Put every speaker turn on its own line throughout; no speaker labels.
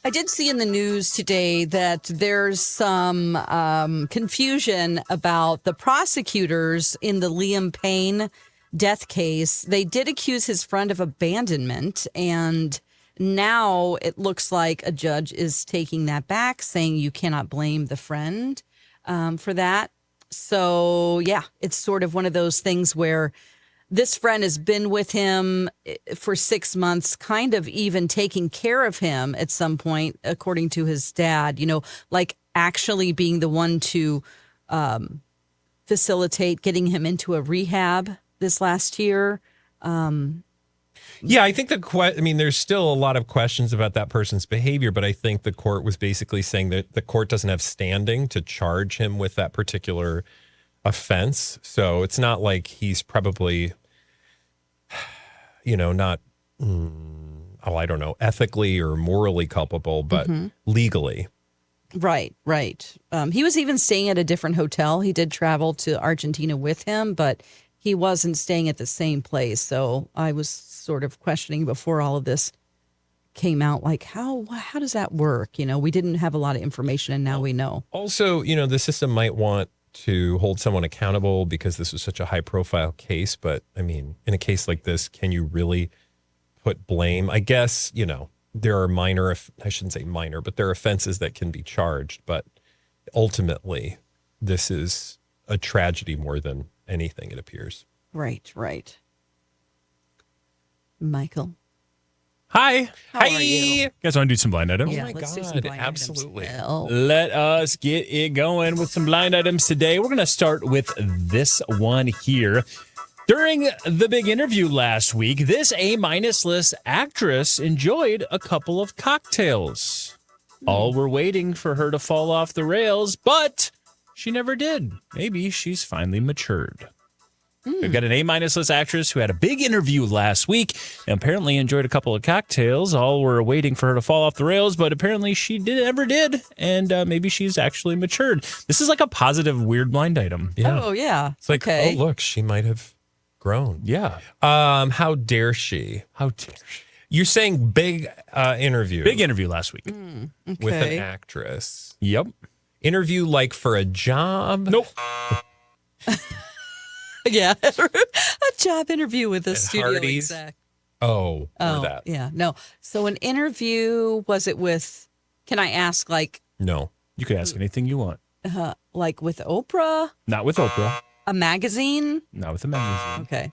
I did see in the news today that there's some confusion about the prosecutors in the Liam Payne death case. They did accuse his friend of abandonment, and now it looks like a judge is taking that back, saying you cannot blame the friend for that. So, yeah, it's sort of one of those things where this friend has been with him for 6 months, kind of even taking care of him at some point, according to his dad, like actually being the one to facilitate getting him into a rehab this last year.
Yeah, I think there's still a lot of questions about that person's behavior, but I think the court was basically saying that the court doesn't have standing to charge him with that particular offense. So it's not like he's probably, not, I don't know, ethically or morally culpable, but legally.
Right. He was even staying at a different hotel. He did travel to Argentina with him, but he wasn't staying at the same place. So I was sort of questioning before all of this came out, like, how does that work? We didn't have a lot of information, and now we know.
Also, the system might want to hold someone accountable because this was such a high profile case. But I mean, in a case like this, can you really put blame? I guess, there are I shouldn't say minor, but there are offenses that can be charged. But ultimately, this is a tragedy more than anything, it appears.
Right. Michael.
Hi.
How are you?
You guys want to do some blind items?
Yeah,
Oh my
let's do
God,
some blind
absolutely.
items. Oh.
Let us get it going with some blind items today. We're going to start with this one here. During the big interview last week, this A-list actress enjoyed a couple of cocktails. All were waiting for her to fall off the rails, but she never did. Maybe she's finally matured. We've got an A-list actress who had a big interview last week and apparently enjoyed a couple of cocktails. All were waiting for her to fall off the rails, but apparently she never did. And maybe she's actually matured. This is like a positive, weird blind item.
Yeah.
Oh, yeah.
It's like,
okay.
oh, look, she might have grown.
Yeah.
How dare she? You're saying big interview.
Big interview last week.
Okay.
With an actress.
Yep.
Interview like for a job?
Nope.
Yeah. A job interview with a
At
studio
Hardee's?
exec.
Oh, or that.
Yeah. No. So an interview, was it with, can I ask, like
No.
You can ask anything you want.
with Oprah?
Not with Oprah.
A magazine?
Not with a magazine.
Okay.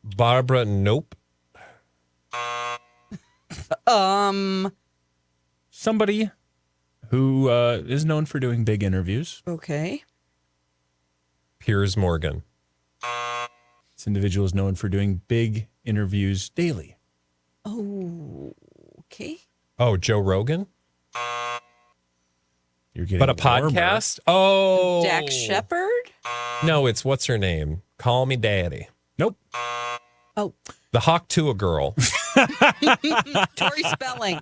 Barbara, nope.
Somebody who is known for doing big interviews.
Okay.
Piers Morgan.
This individual is known for doing big interviews daily.
Oh, okay.
Oh, Joe Rogan?
You're getting
But a
warmer.
podcast? Oh.
Dax Shepard?
No, it's what's her name? Call Me Daddy.
Nope.
Oh,
The Hawk Tuah girl.
Tori Spelling.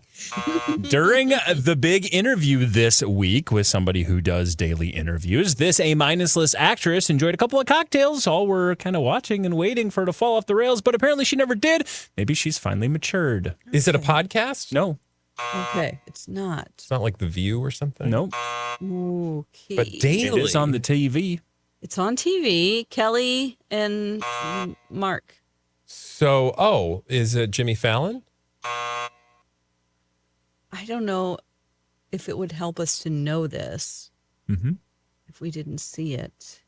During the big interview this week with somebody who does daily interviews, this A-list actress enjoyed a couple of cocktails. All were kind of watching and waiting for her to fall off the rails, but apparently she never did. Maybe she's finally matured.
Is it a podcast?
No.
Okay. It's not.
It's not like The View or something?
Nope.
Okay.
But daily.
It is on the TV.
It's on TV. Kelly and Mark.
So, is it Jimmy Fallon?
I don't know if it would help us to know this if we didn't see it.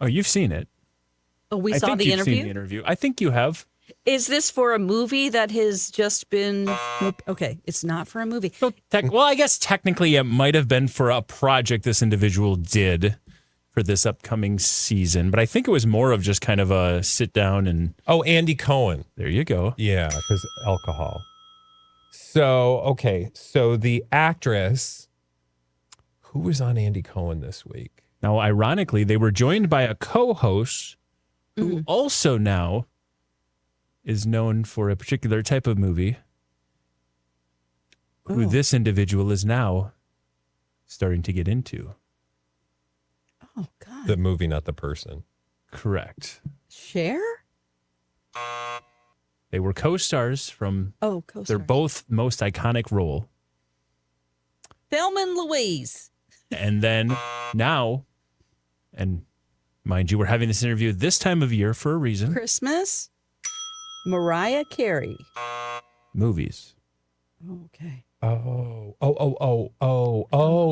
Oh, you've seen it.
Oh, we
I
saw
think
the
you've
interview?
seen the interview. I think you have.
Is this for a movie that has just been... Nope. Okay, it's not for a movie.
Well, I guess technically it might have been for a project this individual did for this upcoming season, but I think it was more of just kind of a sit down and...
Oh, Andy Cohen.
There you go.
Yeah, because alcohol. So, okay. So the actress who was on Andy Cohen this week?
Now, ironically, they were joined by a co-host who also now is known for a particular type of movie who this individual is now starting to get into.
Oh, God.
The movie, not the person.
Correct.
Cher?
They were co-stars from
Oh, co-stars.
their both most iconic role.
Thelma and Louise.
And then now, and mind you, we're having this interview this time of year for a reason.
Christmas. Mariah Carey.
Movies.
Okay.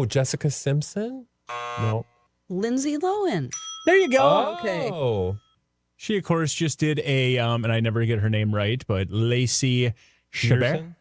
Jessica Simpson? No.
Lindsay Lohan.
There you go.
Oh.
Okay.
She, of course, just did a, and I never get her name right, but Lacey Chabert.
Pearson?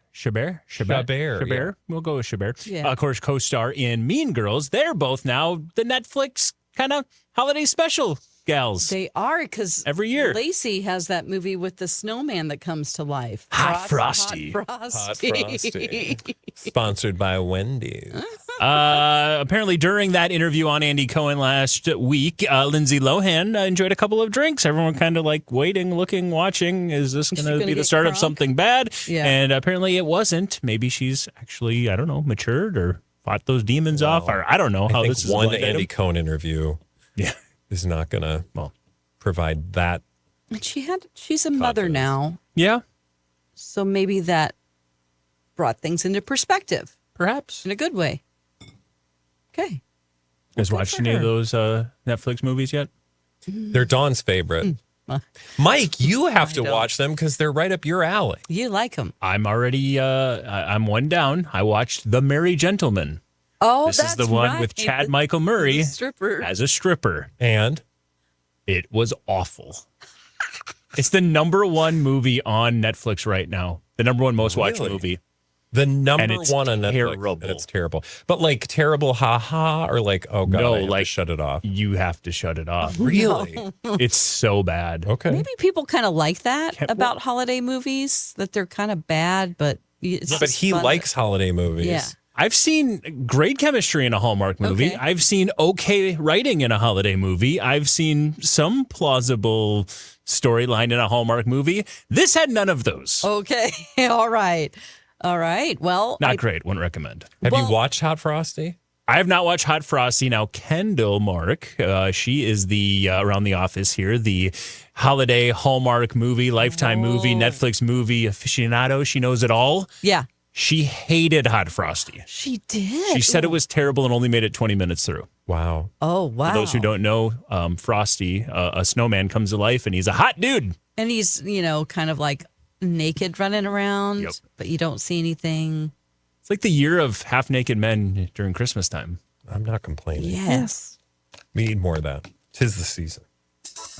Chabert.
Yeah.
We'll go with Chabert.
Yeah.
Of course, co-star in Mean Girls. They're both now the Netflix kind of holiday special gals.
They are, because
Every year.
Lacey has that movie with the snowman that comes to life.
Hot Frosty.
Hot
Hot
Frosty.
Frosty. Sponsored by Wendy's.
Apparently, during that interview on Andy Cohen last week, Lindsay Lohan enjoyed a couple of drinks. Everyone kind of like waiting, looking, watching. Is this going to be the
get
start of
crunk?
something bad?
Yeah.
And apparently it wasn't. Maybe she's actually, I don't know, matured or fought those demons off, or I don't know
I
how
think
this is.
one
blind
Andy
item.
Cohen interview
Yeah.
is not going to provide that.
And she's a mother
Confidence.
now,
Yeah,
so maybe that brought things into perspective
perhaps.
in a good way. Okay.
You guys
good
watched
for
any of
her.
those Netflix movies yet?
They're Dawn's favorite.
Uh,
Mike, you have to
don't.
watch them because they're right up your alley.
You like them.
I'm already, I'm one down. I watched The Merry Gentleman.
Oh,
This
that's
is the one
right.
with Chad Michael Murray
The stripper.
as a stripper.
And
It was awful. It's the number one movie on Netflix right now. The number one most watched
Really?
movie.
the number
And it's
one on Netflix.
terrible.
And it's terrible. But like terrible haha or like, oh God,
No,
I have to
like-
shut it off.
You have to shut it off.
Really?
It's so bad.
Okay.
Maybe people kind of like that
Can't-
about holiday movies, that they're kind of bad, but it's
But
just
he
fun.
likes holiday movies.
Yeah.
I've seen great chemistry in a Hallmark movie.
Okay.
I've seen okay writing in a holiday movie. I've seen some plausible storyline in a Hallmark movie. This had none of those.
Okay. All right. All right. Well,
Not great. Wouldn't recommend.
Have
Well-
you watched Hot Frosty?
I have not watched Hot Frosty. Now, Kendall Mark, she is the around the office here, the holiday Hallmark movie, Lifetime movie, Netflix movie aficionado. She knows it all.
yeah,
She hated Hot Frosty.
she did.
She said it was terrible and only made it 20 minutes through.
Wow.
Oh, wow.
For those who don't know, Frosty, a snowman, comes to life and he's a hot dude.
And he's, kind of like naked running around,
Yep.
but you don't see anything.
It's like the year of half naked men during Christmas time.
I'm not complaining.
Yes.
We need more of that. 'Tis the season.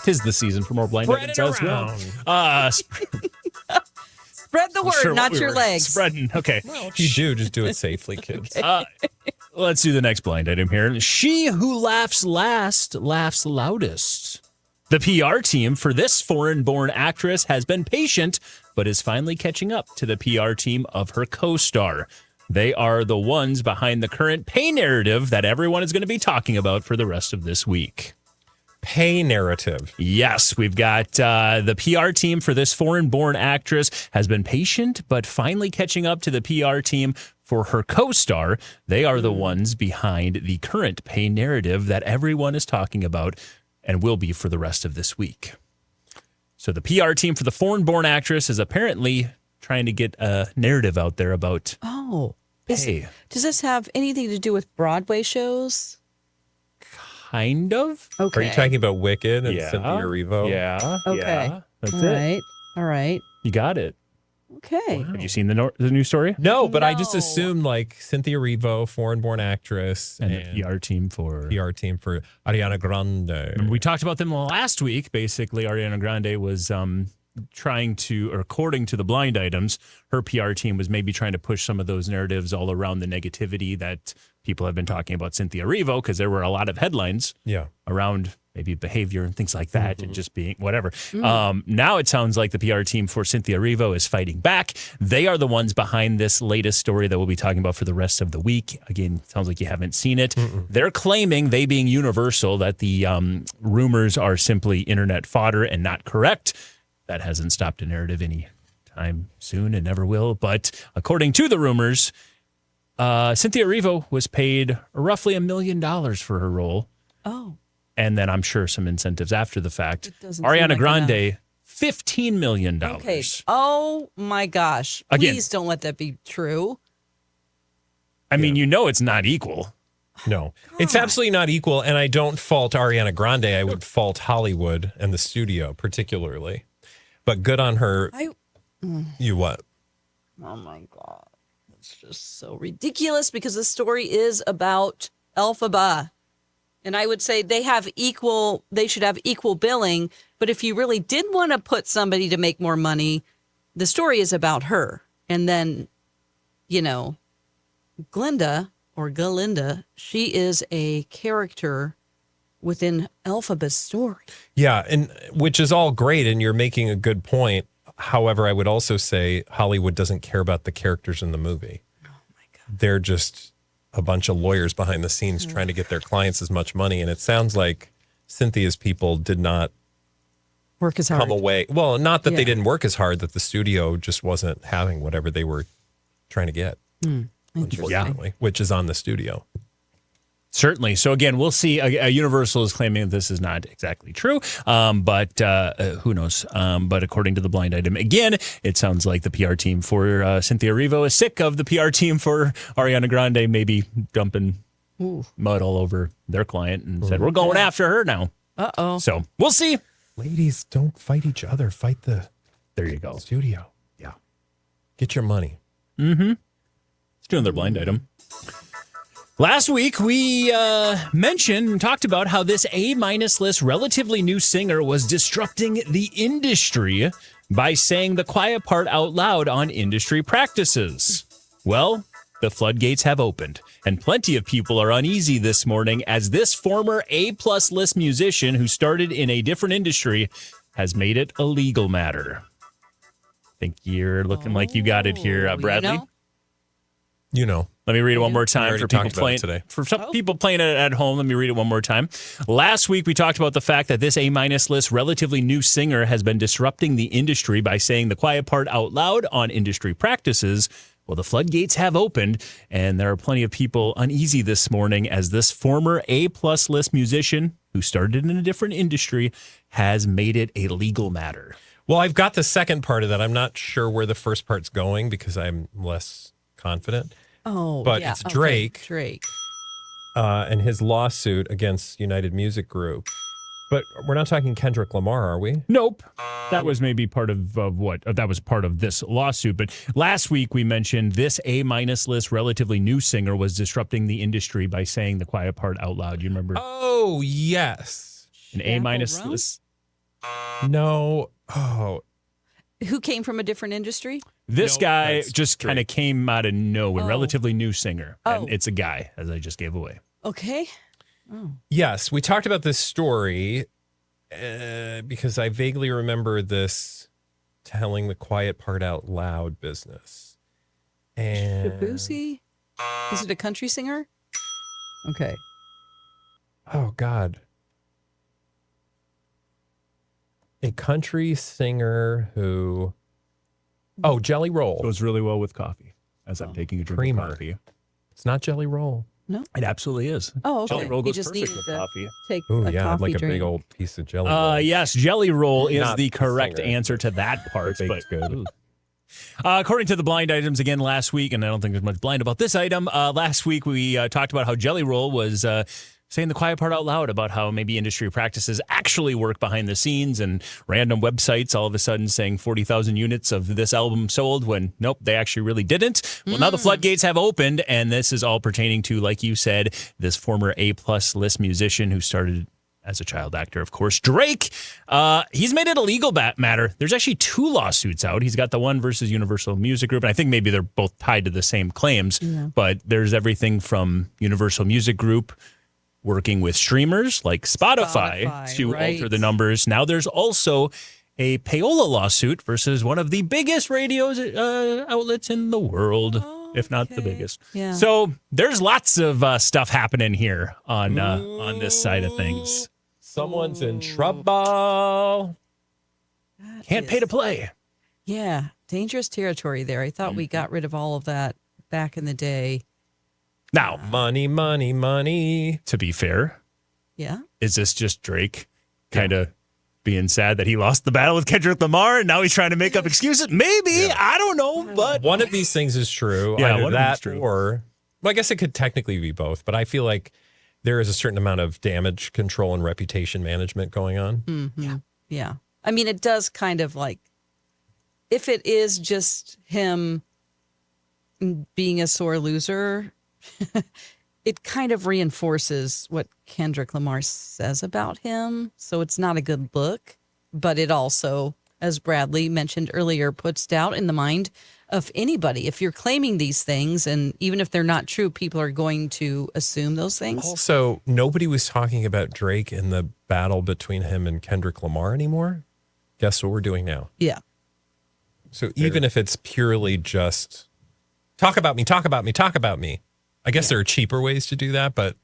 'Tis the season for more blind
Spread
items
it
as well.
around.
Spread the word,
Sure what
not
we
your
were
legs.
Spreading. Okay.
If you do, just do it safely, kids.
Let's do the next blind item here. She who laughs last laughs loudest. The PR team for this foreign-born actress has been patient, but is finally catching up to the PR team of her co-star. They are the ones behind the current pay narrative that everyone is going to be talking about for the rest of this week.
Pay narrative.
Yes, we've got the PR team for this foreign-born actress has been patient, but finally catching up to the PR team for her co-star. They are the ones behind the current pay narrative that everyone is talking about and will be for the rest of this week. So the PR team for the foreign-born actress is apparently trying to get a narrative out there about
Oh.
pay.
Does this have anything to do with Broadway shows?
Kind of.
Okay.
Are you talking about Wicked and
Yeah.
Cynthia Erivo?
Yeah.
Okay.
Yeah. That's
All
it.
right. All right.
You got it.
Okay.
Have you seen the new story?
No, but I just
No.
assumed like Cynthia Erivo, foreign-born actress,
And
and
the PR team for
PR team for Ariana Grande.
Remember, we talked about them last week. Basically, Ariana Grande was trying to, or according to the blind items, her PR team was maybe trying to push some of those narratives all around the negativity that people have been talking about Cynthia Erivo, because there were a lot of headlines
Yeah.
around maybe behavior and things like that, and just being whatever. Now it sounds like the PR team for Cynthia Erivo is fighting back. They are the ones behind this latest story that we'll be talking about for the rest of the week. Again, sounds like you haven't seen it. They're claiming, they being Universal, that the rumors are simply internet fodder and not correct. That hasn't stopped a narrative any time soon and never will. But according to the rumors, Cynthia Erivo was paid roughly $1 million for her role.
Oh.
And then I'm sure some incentives after the fact.
It doesn't seem
Ariana
like
Grande, $15 million.
Okay. Oh my gosh.
Again.
Please don't let that be true.
I mean, you know it's not equal.
No, it's absolutely not equal. And I don't fault Ariana Grande. I would fault Hollywood and the studio particularly. But good on her. You what?
Oh my God. It's just so ridiculous because the story is about Elphaba. And I would say they should have equal billing. But if you really did want to put somebody to make more money, the story is about her. And then, Glinda or Galinda, she is a character within Elphaba's story.
Yeah, and which is all great, and you're making a good point. However, I would also say Hollywood doesn't care about the characters in the movie. Oh my God. They're just a bunch of lawyers behind the scenes trying to get their clients as much money. And it sounds like Cynthia's people did not
work as hard.
Come away. Well, not that they didn't work as hard, that the studio just wasn't having whatever they were trying to get. Unfortunately, which is on the studio.
Certainly. So again, we'll see. Universal is claiming that this is not exactly true, but who knows? But according to the blind item, again, it sounds like the PR team for Cynthia Erivo is sick of the PR team for Ariana Grande maybe dumping mud all over their client and said, we're going after her now.
Uh-oh.
So we'll see.
Ladies, don't fight each other. Fight the studio.
Yeah.
Get your money.
Mm-hmm. Let's do another blind item. Last week, we mentioned and talked about how this A-list relatively new singer was disrupting the industry by saying the quiet part out loud on industry practices. Well, the floodgates have opened, and plenty of people are uneasy this morning as this former A-plus list musician who started in a different industry has made it a legal matter. I think you're looking like you got it here, Bradley.
You know.
Let me read it one more time for people playing
today.
For some people playing it at home. Let me read it one more time. Last week, we talked about the fact that this A-list relatively new singer has been disrupting the industry by saying the quiet part out loud on industry practices. Well, the floodgates have opened, and there are plenty of people uneasy this morning as this former A-plus list musician who started in a different industry has made it a legal matter.
Well, I've got the second part of that. I'm not sure where the first part's going because I'm less confident.
Oh,
but it's Drake.
Drake.
And his lawsuit against United Music Group. But we're not talking Kendrick Lamar, are we?
Nope. That was maybe part of what? That was part of this lawsuit. But last week we mentioned this A-list relatively new singer was disrupting the industry by saying the quiet part out loud. You remember?
Oh, yes.
An A-list list?
No. Oh.
Who came from a different industry?
This guy just kind of came out of nowhere. Relatively new singer. And it's a guy, as I just gave away.
Okay. Oh.
Yes, we talked about this story because I vaguely remember this telling the quiet part out loud business. And
Shabuzi? Is it a country singer? Okay.
Oh, God. A country singer who... Oh, Jelly Roll.
Goes really well with coffee, as I'm taking a drink of coffee.
It's not Jelly Roll.
No?
It absolutely is.
Oh, okay.
Jelly Roll goes
just
perfect with coffee.
Take
Ooh,
a coffee
like
drink.
a big old piece of Jelly Roll.
Yes, Jelly Roll is
Not
the
the
correct
singer.
answer to that part. But
good.
According to the blind items again last week, and I don't think there's much blind about this item, last week we talked about how Jelly Roll was saying the quiet part out loud about how maybe industry practices actually work behind the scenes and random websites all of a sudden saying 40,000 units of this album sold when, nope, they actually really didn't. Well, now the floodgates have opened, and this is all pertaining to, like you said, this former A-plus list musician who started as a child actor, of course, Drake. He's made it a legal matter. There's actually 2 lawsuits out. He's got the one versus Universal Music Group, and I think maybe they're both tied to the same claims, but there's everything from Universal Music Group working with streamers like Spotify to alter the numbers. Now there's also a payola lawsuit versus one of the biggest radio outlets in the world, if not the biggest.
Yeah.
So there's lots of stuff happening here on this side of things.
Someone's in trouble.
Can't pay to play.
Yeah. Dangerous territory there. I thought we got rid of all of that back in the day.
Now,
Money, money, money.
to be fair,
Yeah.
is this just Drake kind of being sad that he lost the battle with Kendrick Lamar and now he's trying to make up excuses? Maybe. I don't know. But
One of these things is true.
Yeah,
Either
one of
that
them's true.
or Well, I guess it could technically be both, but I feel like there is a certain amount of damage control and reputation management going on.
Mm-hmm. Yeah. I mean, it does kind of like, if it is just him being a sore loser, it kind of reinforces what Kendrick Lamar says about him. So it's not a good look, but it also, as Bradley mentioned earlier, puts doubt in the mind of anybody. If you're claiming these things, and even if they're not true, people are going to assume those things.
Also, nobody was talking about Drake and the battle between him and Kendrick Lamar anymore. Guess what we're doing now?
Yeah.
So even if it's purely just talk about me, talk about me, talk about me. I guess there are cheaper ways to do that, but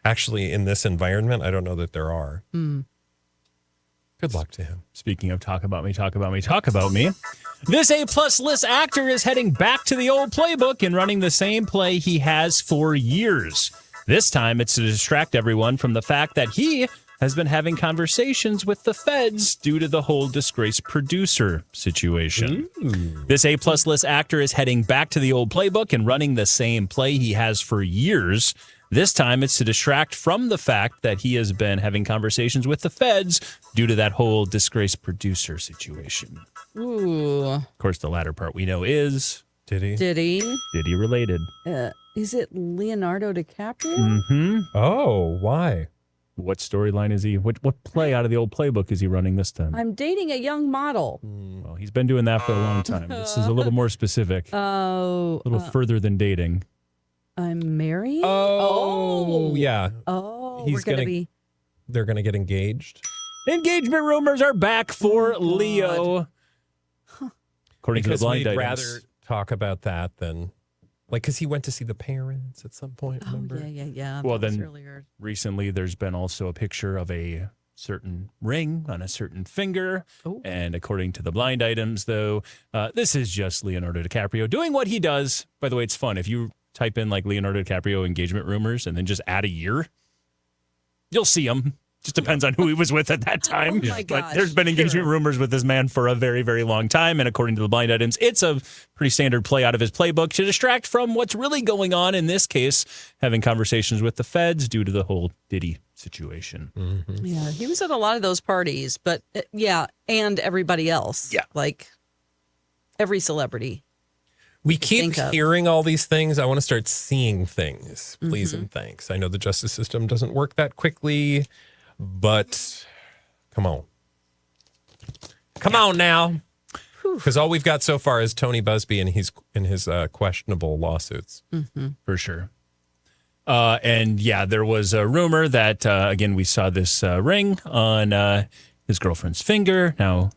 actually in this environment, I don't know that there are. Good luck to him.
Speaking of talk about me, talk about me, talk about me. This A-plus list actor is heading back to the old playbook and running the same play he has for years. This time, it's to distract everyone from the fact that he has been having conversations with the feds due to the whole disgraced producer situation. This A-plus list actor is heading back to the old playbook and running the same play he has for years. This time, it's to distract from the fact that he has been having conversations with the feds due to that whole disgraced producer situation.
Ooh.
Of course, the latter part we know is
Did
Did he?
related.
Is it Leonardo DiCaprio?
Mm-hmm.
Oh, why?
What storyline is he? What play out of the old playbook is he running this time?
I'm dating a young model.
Well, he's been doing that for a long time. This is a little more specific,
Oh.
a little further than dating.
I'm married?
Oh, yeah.
Oh,
He's
we're going to
gonna-
be.
They're going to get engaged.
Engagement rumors are back for
God.
Leo. According
Because
to the blind
we'd
items.
rather talk about that than, like, because he went to see the parents at some point,
Oh,
remember?
yeah.
Well,
That was
then-
earlier.
Recently, there's been also a picture of a certain ring on a certain finger.
Oh.
And according to the blind items, though, this is just Leonardo DiCaprio doing what he does. By the way, it's fun. If you type in like Leonardo DiCaprio engagement rumors and then just add a year, you'll see him. Just depends on who he was with at that time.
Oh my
But
gosh,
there's been engagement
sure.
rumors with this man for a very, very long time. And according to the blind items, it's a pretty standard play out of his playbook to distract from what's really going on. In this case, having conversations with the feds due to the whole Diddy situation.
Yeah, he was at a lot of those parties, but and everybody else.
Yeah.
Like every celebrity.
We keep
think of.
hearing all these things. I want to start seeing things, please and thanks. I know the justice system doesn't work that quickly, but come on. Come on now. Because all we've got so far is Tony Busby and his questionable lawsuits.
For sure. And yeah, there was a rumor that, again, we saw this ring on his girlfriend's finger. Now,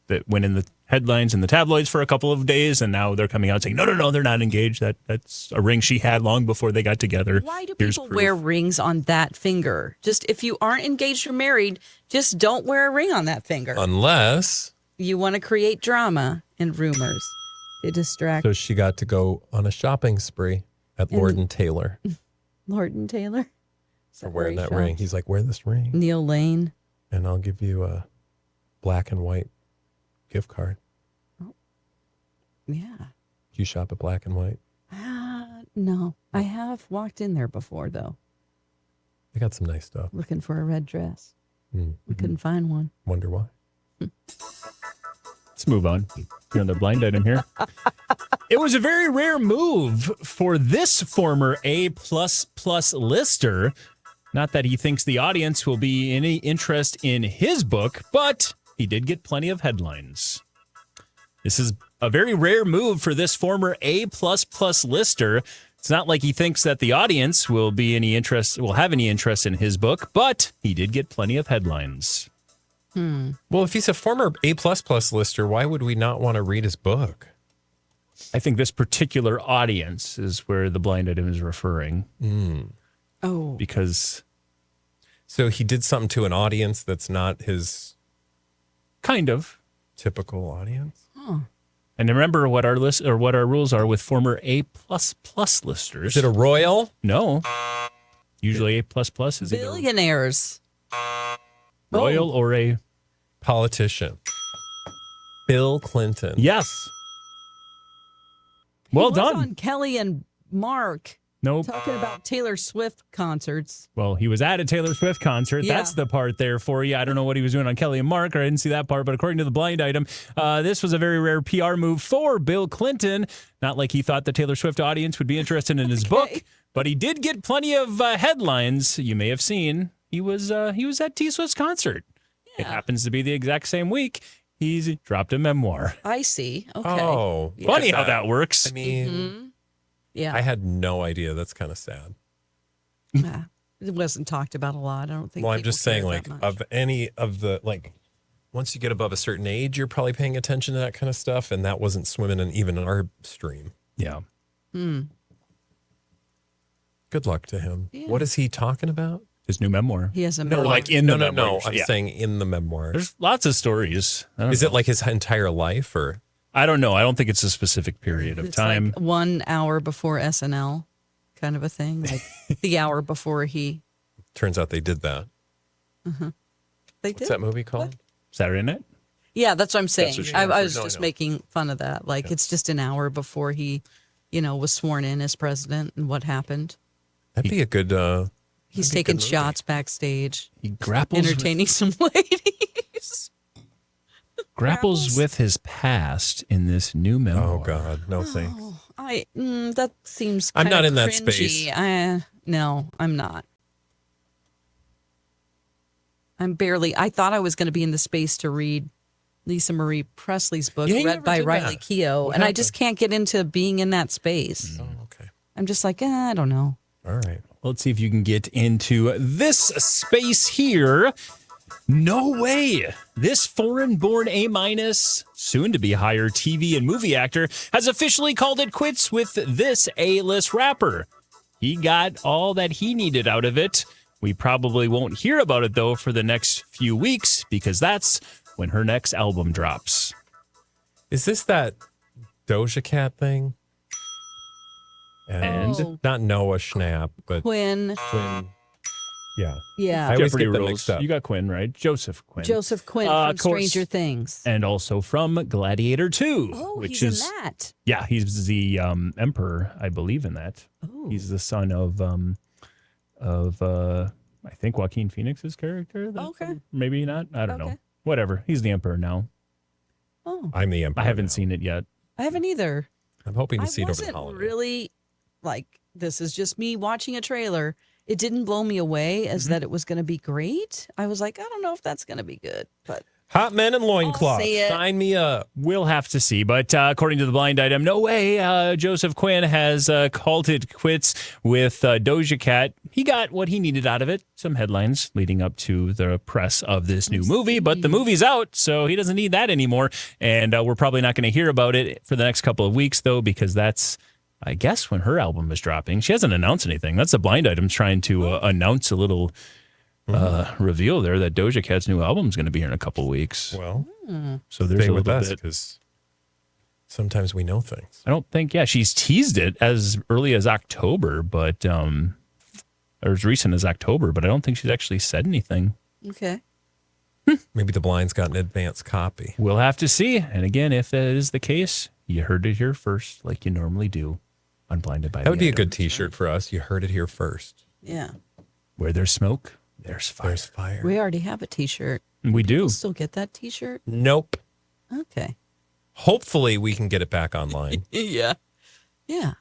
that went in the headlines and the tabloids for a couple of days, and now they're coming out saying, no, they're not engaged. That's a ring she had long before they got together.
Why do
Here's
people
proof.
wear rings on that finger? Just if you aren't engaged or married, just don't wear a ring on that finger.
Unless,
You want to create drama and rumors to distract
so she got to go on a shopping spree at Lord and Taylor
Lord and Taylor. Is
for
where
wearing
he
that ring.
shops?
He's like, wear this ring
Neil Lane.
and I'll give you a black and white gift card.
Yeah.
Do you shop at Black and White?
No, I have walked in there before though,
They got some nice stuff.
looking for a red dress.
Mm.
We couldn't find one.
Wonder why.
Let's move on. You're on the blind item here. It was a very rare move for this former A++ lister. Not that he thinks the audience will be any interest in his book, but he did get plenty of headlines. This is a very rare move for this former A++ lister. It's not like he thinks that the audience will have any interest in his book, but he did get plenty of headlines.
Well, if he's a former A++ lister, why would we not want to read his book?
I think this particular audience is where the blind item is referring,
Oh,
because
So he did something to an audience that's not his
kind of.
typical audience?
And remember what our rules are with former A++ listers.
Is it a royal?
No. Usually A++ is either
billionaires.
royal or a
Politician. Bill Clinton.
yes. Well
He was
done.
on Kelly and Mark
Nope.
Talking about Taylor Swift concerts.
Well, he was at a Taylor Swift concert.
Yeah.
That's the part there for you. I don't know what he was doing on Kelly and Mark, or I didn't see that part, but according to the blind item, this was a very rare PR move for Bill Clinton. Not like he thought the Taylor Swift audience would be interested in his book, but he did get plenty of headlines. You may have seen he was at T Swift's concert.
Yeah.
It happens to be the exact same week he's dropped a memoir.
I see. Okay.
Oh,
Funny how that works.
I mean,
Mm-hmm. Yeah.
I had no idea. That's kind of sad.
Yeah. It wasn't talked about a lot. I don't think.
Well, I'm
people
just saying,
care
like,
that much.
of any of the, like, once you get above a certain age, you're probably paying attention to that kind of stuff. And that wasn't swimming in even our stream.
Yeah.
Good luck to him.
Yeah.
What is he talking about?
His new memoir.
He has a
No,
memoir.
like in the
No.
memoir.
I'm
Yeah.
saying in the memoir.
There's lots of stories. I don't
Is
know.
it like his entire life or?
I don't know. I don't think it's a specific period of
It's
time.
like 1 hour before SNL, kind of a thing. Like the hour before he.
Turns out they did that.
They
What's
did.
that movie called?
Saturday night?
Yeah, that's what I'm saying.
what she
I
meant.
was
No, I
just
know.
making fun of that. Like it's just an hour before he, was sworn in as president and what happened.
That'd be a good.
He's
That'd be a
taking
good movie.
shots backstage,
He grapples
entertaining some ladies.
grapples with his past in this new memoir.
Oh God, no thanks.
That seems.
I'm
kinda
not in that
cringy.
space.
No, I'm not. I thought I was going to be in the space to read Lisa Marie Presley's book,
Yeah, you
read
never
by
did
Riley
that.
Keough,
What
and I
happened?
just can't get into being in that space.
Oh, okay.
I'm just like, I don't know.
All right.
Let's see if you can get into this space here. No way. This foreign-born A-, soon-to-be higher TV and movie actor has officially called it quits with this A-list rapper. He got all that he needed out of it. We probably won't hear about it, though, for the next few weeks, because that's when her next album drops.
Is this that Doja Cat thing?
And?
Oh.
Not Noah Schnapp, but
Quinn,
Quinn. Yeah.
yeah,
I always
Jeopardy
get them
rules.
mixed up.
You got Quinn, right? Joseph Quinn.
Joseph Quinn
Of
from
course.
Stranger Things.
And also from Gladiator 2.
Oh,
which
he's
is
in that.
Yeah, he's the emperor, I believe, in that.
Oh.
He's the son of I think Joaquin Phoenix's character.
Okay.
Maybe not. I don't know.
Okay.
Whatever. He's the emperor now.
Oh,
I'm the emperor.
I haven't
now.
seen it yet.
I haven't either.
I'm hoping to
I
see it over the
wasn't
holiday.
really like this is just me watching a trailer. It didn't blow me away as that it was going to be great. I was like, I don't know if that's going to be good, but
Hot men and loincloth.
see it.
Sign me up.
We'll have to see. But according to the blind item, no way. Joseph Quinn has called it quits with Doja Cat. He got what he needed out of it. Some headlines leading up to the press of this new movie. But the movie's out, so he doesn't need that anymore. And we're probably not going to hear about it for the next couple of weeks, though, because that's, I guess, when her album is dropping. She hasn't announced anything. That's the blind item trying to announce a little reveal there that Doja Cat's new album is going to be here in a couple of weeks.
Well,
So there's
stay
a
with
little
us
bit.
because sometimes we know things.
I don't think, she's teased it as early as October, but, or as recent as October, but I don't think she's actually said anything.
okay.
Maybe the blind's got an advance copy.
We'll have to see. And again, if that is the case, you heard it here first, like you normally do on Blinded by
That
the
would be a
Item.
good T-shirt for us. You heard it here first.
Yeah.
Where there's smoke, there's fire.
There's fire.
We already have a T-shirt.
We do.
We'll still get that T-shirt.
Nope.
Okay.
Hopefully we can get it back online.
Yeah. Yeah.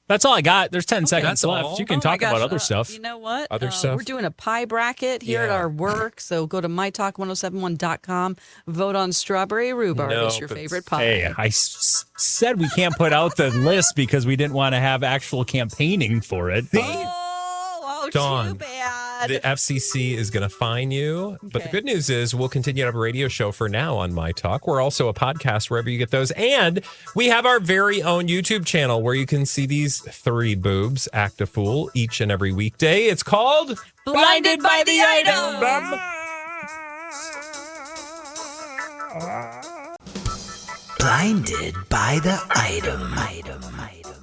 That's all I got. There's 10 seconds
That's
left.
all?
You can
Oh my
talk about
gosh,
other stuff.
You know what?
Other stuff?
We're doing a pie bracket here at
Yeah.
our work. So go to mytalk1071.com. Vote on strawberry rhubarb
No,
is your
but-
favorite pie.
Hey, I said we can't put out the list because we didn't want to have actual campaigning for it.
Oh, too
Dawn,
bad.
The FCC is going to fine you. But the
Okay.
good news is we'll continue to have a radio show for now on My Talk. We're also a podcast wherever you get those. And we have our very own YouTube channel where you can see these three boobs act a fool each and every weekday. It's called
Blinded by the Item.
Blinded by the item.